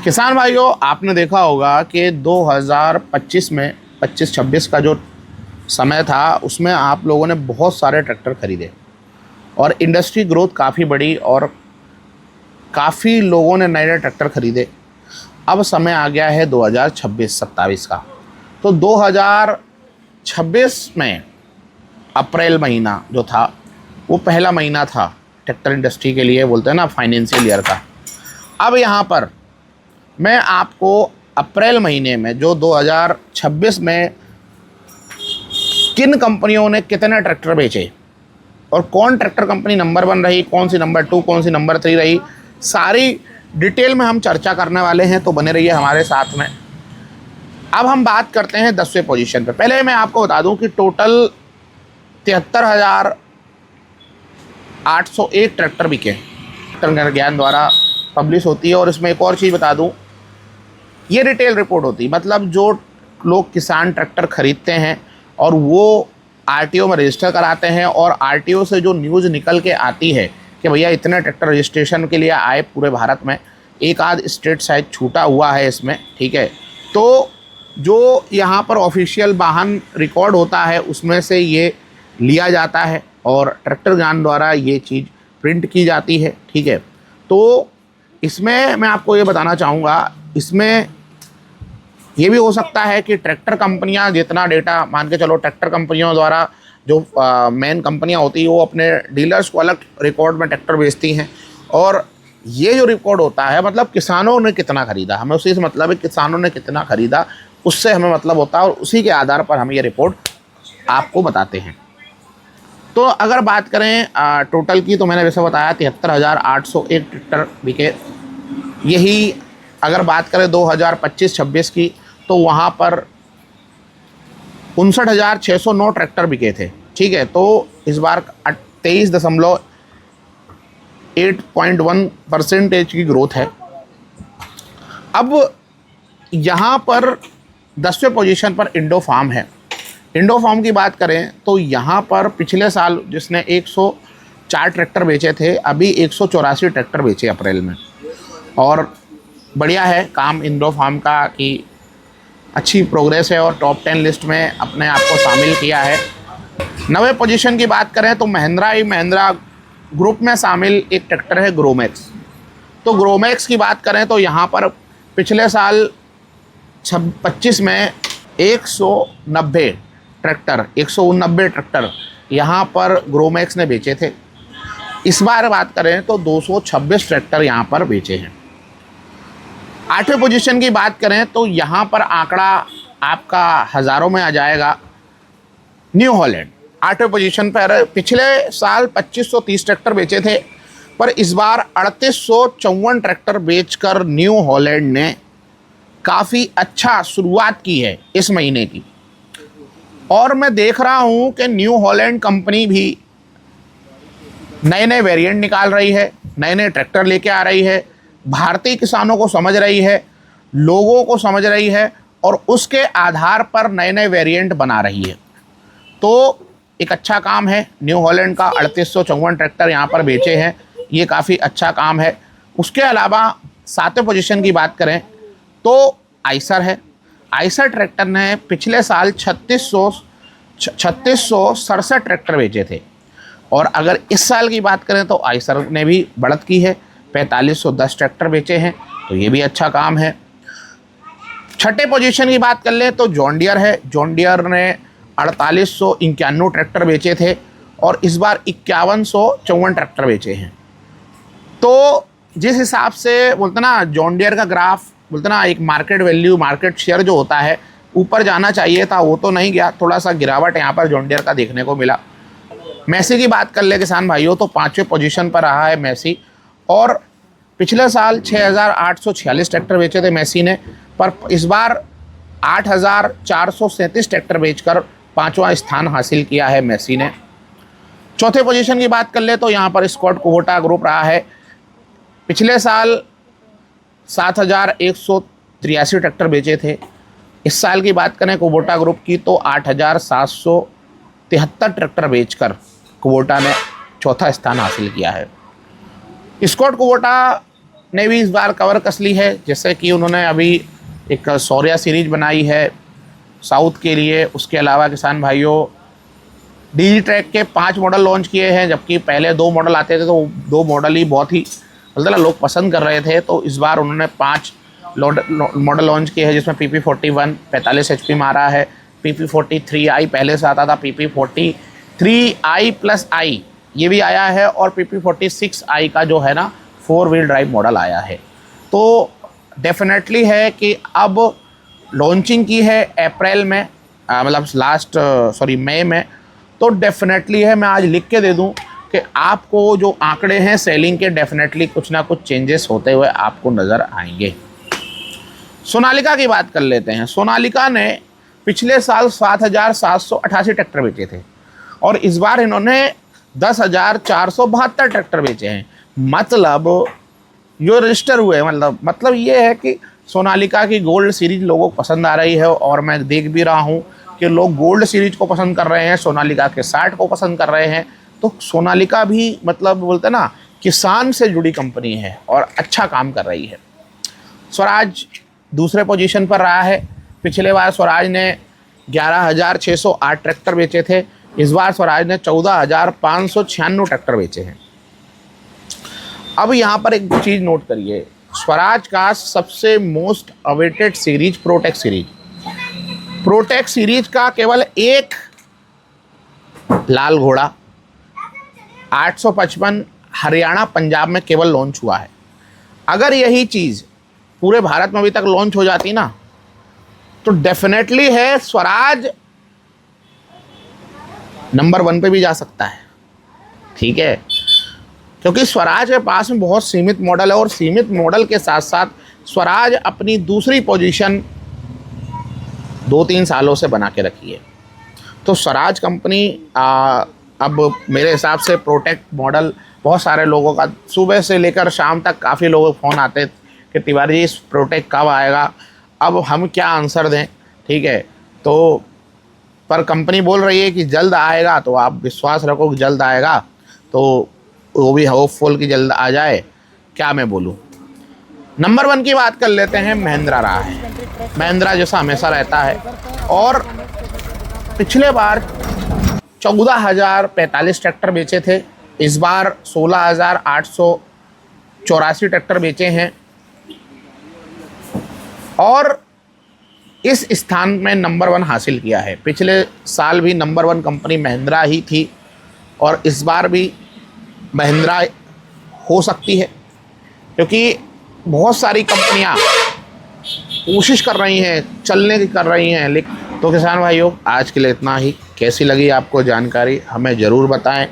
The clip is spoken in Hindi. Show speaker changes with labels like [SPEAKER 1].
[SPEAKER 1] किसान भाइयों, आपने देखा होगा कि 2025 में 25-26 का जो समय था उसमें आप लोगों ने बहुत सारे ट्रैक्टर खरीदे और इंडस्ट्री ग्रोथ काफ़ी बढ़ी और काफ़ी लोगों ने नए नए ट्रैक्टर खरीदे। अब समय आ गया है 2026-27 का। तो 2026 में अप्रैल महीना जो था वो पहला महीना था ट्रैक्टर इंडस्ट्री के लिए, बोलते हैं ना फाइनेंशियल ईयर का। अब यहाँ पर मैं आपको अप्रैल महीने में जो 2026 में किन कंपनियों ने कितने ट्रैक्टर बेचे और कौन ट्रैक्टर कंपनी नंबर 1 रही, कौन सी नंबर 2, कौन सी नंबर 3 रही, सारी डिटेल में हम चर्चा करने वाले हैं। तो बने रहिए हमारे साथ में। अब हम बात करते हैं 10वें पोजीशन पे। पहले मैं आपको बता दूं कि टोटल 73,801 ट्रैक्टर बिके, ट्रैक्टर ज्ञान द्वारा पब्लिश होती है। और इसमें एक और चीज़ बता दूं, ये रिटेल रिपोर्ट होती है, मतलब जो लोग किसान ट्रैक्टर खरीदते हैं और वो आरटीओ में रजिस्टर कराते हैं और आरटीओ से जो न्यूज़ निकल के आती है कि भैया इतने ट्रैक्टर रजिस्ट्रेशन के लिए आए पूरे भारत में, एक आध स्टेट शायद छूटा हुआ है इसमें, ठीक है। तो जो यहाँ पर ऑफिशियल वाहन रिकॉर्ड होता है उसमें से ये लिया जाता है और ट्रैक्टर ज्ञान द्वारा ये चीज़ प्रिंट की जाती है, ठीक है। तो इसमें मैं आपको ये बताना चाहूँगा, इसमें ये भी हो सकता है कि ट्रैक्टर कंपनियां जितना डेटा, मान के चलो ट्रैक्टर कंपनियों द्वारा जो मेन कंपनियां होती हैं वो अपने डीलर्स को अलग रिकॉर्ड में ट्रैक्टर बेचती हैं और ये जो रिकॉर्ड होता है मतलब किसानों ने कितना ख़रीदा, हमें उसी से मतलब है किसानों ने कितना ख़रीदा, उससे हमें मतलब होता है और उसी के आधार पर हम ये रिपोर्ट आपको बताते हैं। तो अगर बात करें टोटल की, तो मैंने वैसे बताया 73,801 ट्रैक्टर बिके। यही अगर बात करें 2025-26 की तो वहाँ पर 59,609 ट्रैक्टर बिके थे, ठीक है। तो इस बार 23.1% की ग्रोथ है। अब यहाँ पर 10वें पोजीशन पर इंडो फार्म है। इंडो फार्म की बात करें तो यहाँ पर पिछले साल जिसने 104 ट्रैक्टर बेचे थे, अभी 184 ट्रैक्टर बेचे अप्रैल में। और बढ़िया है काम इंडो फार्म का कि अच्छी प्रोग्रेस है और टॉप 10 लिस्ट में अपने आप को शामिल किया है। 9वें पोजीशन की बात करें तो महिंद्रा ग्रुप में शामिल एक ट्रैक्टर है ग्रोमैक्स। तो ग्रोमैक्स की बात करें तो यहाँ पर पिछले साल 25 में 190 ट्रैक्टर यहाँ पर ग्रोमैक्स ने बेचे थे। इस बार बात करें तो 226 ट्रैक्टर यहाँ पर बेचे हैं। 8वें पोजीशन की बात करें तो यहाँ पर आंकड़ा आपका हज़ारों में आ जाएगा। न्यू हॉलैंड 8वें पोजीशन पर, पिछले साल 2530 ट्रैक्टर बेचे थे पर इस बार 3854 ट्रैक्टर बेचकर न्यू हॉलैंड ने काफ़ी अच्छा शुरुआत की है इस महीने की। और मैं देख रहा हूँ कि न्यू हॉलैंड कंपनी भी नए नए वेरिएंट निकाल रही है, नए नए ट्रैक्टर लेके आ रही है, भारतीय किसानों को समझ रही है, लोगों को समझ रही है और उसके आधार पर नए नए वेरिएंट बना रही है। तो एक अच्छा काम है न्यू हॉलैंड का। 3854 ट्रैक्टर यहाँ पर बेचे हैं, ये काफ़ी अच्छा काम है। उसके अलावा 7वें पोजीशन की बात करें तो आइसर है। आइसर ट्रैक्टर ने पिछले साल 3667 ट्रैक्टर बेचे थे और अगर इस साल की बात करें तो आइसर ने भी बढ़त की है, 4510 ट्रैक्टर बेचे हैं, तो ये भी अच्छा काम है। 6ठे पोजीशन की बात कर लें तो जॉन डियर है। जॉन डियर ने 4891 ट्रैक्टर बेचे थे और इस बार 5154 ट्रैक्टर बेचे हैं। तो जिस हिसाब से बोलते ना जॉन डियर का ग्राफ, बोलते ना एक मार्केट वैल्यू, मार्केट शेयर जो होता है ऊपर जाना चाहिए था, वो तो नहीं गया, थोड़ा सा गिरावट यहाँ पर जॉन डियर का देखने को मिला। मैसी की बात कर ले किसान भाइयों तो 5वें पोजीशन पर रहा है मैसी और पिछले साल 6846 ट्रैक्टर बेचे थे मैसी ने, पर इस बार 8437 ट्रैक्टर बेचकर 5वां स्थान हासिल किया है मैसी ने। 4थे पोजीशन की बात कर ले तो यहाँ पर स्कॉट कुबोटा ग्रुप रहा है। पिछले साल 7183 ट्रैक्टर बेचे थे। इस साल की बात करें कुबोटा ग्रुप की तो 8773 ट्रैक्टर बेचकर कुबोटा ने 4था स्थान हासिल किया है। स्कॉट कुबोटा ने भी इस बार कवर कस ली है, जैसे कि उन्होंने अभी एक शौर्या सीरीज बनाई है साउथ के लिए। उसके अलावा किसान भाइयों डिजीट्रैक के 5 मॉडल लॉन्च किए हैं, जबकि पहले 2 मॉडल आते थे तो 2 मॉडल ही बहुत ही मतलब लोग पसंद कर रहे थे। तो इस बार उन्होंने 5 मॉडल लॉन्च किए हैं, जिसमें PP41 45 HP मारा है, PP43i पहले से आता था, PP43i प्लस आई ये भी आया है, और PP46i का जो है ना 4 व्हील ड्राइव मॉडल आया है। तो डेफिनेटली है कि अब लॉन्चिंग की है अप्रैल में, मतलब मई में, तो डेफिनेटली है मैं आज लिख के दे दूं कि आपको जो आंकड़े हैं सेलिंग के डेफिनेटली कुछ ना कुछ चेंजेस होते हुए आपको नज़र आएंगे। सोनालिका की बात कर लेते हैं। सोनालिका ने पिछले साल 7,788 ट्रैक्टर बेचे थे और इस बार इन्होंने 10,472 ट्रैक्टर बेचे हैं। मतलब जो रजिस्टर हुए मतलब ये है कि सोनालिका की गोल्ड सीरीज लोगों को पसंद आ रही है, और मैं देख भी रहा हूँ कि लोग गोल्ड सीरीज को पसंद कर रहे हैं, सोनालिका के 60 को पसंद कर रहे हैं। तो सोनालिका भी मतलब बोलते हैं ना किसान से जुड़ी कंपनी है और अच्छा काम कर रही है। स्वराज दूसरे पोजीशन पर रहा है। पिछले बार स्वराज ने 11,608 ट्रैक्टर बेचे थे, इस बार स्वराज ने 14,596 ट्रैक्टर बेचे हैं। अब यहाँ पर एक चीज़ नोट करिए, स्वराज का सबसे most awaited series protic series का केवल एक लाल घोड़ा 855 हरियाणा पंजाब में केवल लॉन्च हुआ है। अगर यही चीज़ पूरे भारत में अभी तक लॉन्च हो जाती ना, तो डेफिनेटली है स्वराज नंबर 1 पे भी जा सकता है। ठीक है, क्योंकि स्वराज के पास में बहुत सीमित मॉडल है, और सीमित मॉडल के साथ साथ स्वराज अपनी दूसरी पोजीशन 2-3 सालों से बना के रखी है। तो स्वराज कंपनी अब मेरे हिसाब से प्रोटेक्ट मॉडल बहुत सारे लोगों का सुबह से लेकर शाम तक काफ़ी लोगों के फ़ोन आते कि तिवारी जी इस प्रोटेक्ट कब आएगा, अब हम क्या आंसर दें। ठीक है, तो पर कंपनी बोल रही है कि जल्द आएगा, तो आप विश्वास रखो कि जल्द आएगा, तो वो भी होपफुल कि जल्द आ जाए, क्या मैं बोलूँ। नंबर 1 की बात कर लेते हैं, महिंद्रा रहा है। महिंद्रा जैसा हमेशा रहता है, और पिछले बार 14,045 ट्रैक्टर बेचे थे, इस बार 16,884 ट्रैक्टर बेचे हैं, और इस स्थान में नंबर 1 हासिल किया है। पिछले साल भी नंबर 1 कंपनी महिंद्रा ही थी, और इस बार भी महिंद्रा हो सकती है, क्योंकि बहुत सारी कंपनियां कोशिश कर रही हैं, चलने की कर रही हैं। तो किसान भाइयों, आज के लिए इतना ही। कैसी लगी आपको जानकारी हमें ज़रूर बताएं।